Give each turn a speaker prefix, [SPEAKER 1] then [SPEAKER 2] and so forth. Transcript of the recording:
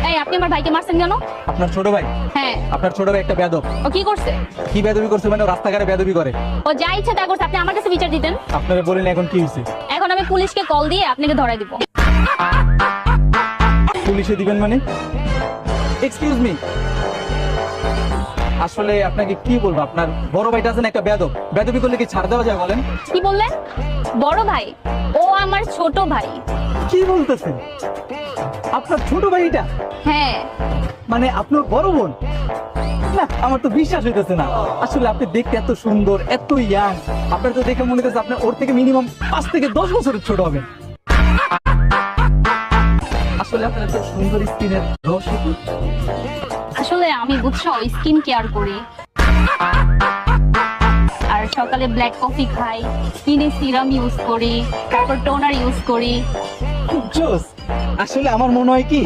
[SPEAKER 1] এই আপনি আমার ভাইকে মারছেন কেন?
[SPEAKER 2] আপনার ছোট ভাই?
[SPEAKER 1] হ্যাঁ।
[SPEAKER 2] আপনার ছোট ভাই একটা বেয়াদব।
[SPEAKER 1] ও কি করছে?
[SPEAKER 2] কি বেয়াদবি করছে মানে? ও রাস্তাঘাটে বেয়াদবি করে।
[SPEAKER 1] ও যা ইচ্ছা তা করছে, আপনি আমার কাছে বিচার দিতেন।
[SPEAKER 2] আপনারা বলেন এখন কি হয়েছে?
[SPEAKER 1] এখন আমি পুলিশকে কল দিয়ে আপনাকে ধরাই দিব।
[SPEAKER 2] পুলিশে দিবেন মানে? এক্সকিউজ মি, আসলে আপনাকে কি বলবো, আপনার বড় ভাইটা আছেন একটা বেয়াদব। বেয়াদবি করলে কি ছাড় দেওয়া যায় বলেন?
[SPEAKER 1] কি বললেন? বড় ভাই? ও আমার ছোট ভাই।
[SPEAKER 2] কি বলতেছেন? আপনার ছোট ভাইটা
[SPEAKER 1] হ্যাঁ।
[SPEAKER 2] মানে আপনার বড় বোন? না, আমার তো বিশ্বাস হইতেছে না। আসলে আপনি দেখতে এত সুন্দর, এত ইয়াং, আপনার তো দেখে মনে হচ্ছে আপনি ওর থেকে মিনিমাম 5 থেকে 10 বছরের ছোট হবেন। আসলে আপনার এত সুন্দর স্কিনের রহস্য কি?
[SPEAKER 1] আসলে আমি বুঝছো স্কিন কেয়ার করি, আর সকালে ব্ল্যাক কফি খাই, স্কিনে সিরাম ইউজ করি, তারপর টোনার ইউজ করি।
[SPEAKER 2] জোস। আসলে আমার মনে হয় কি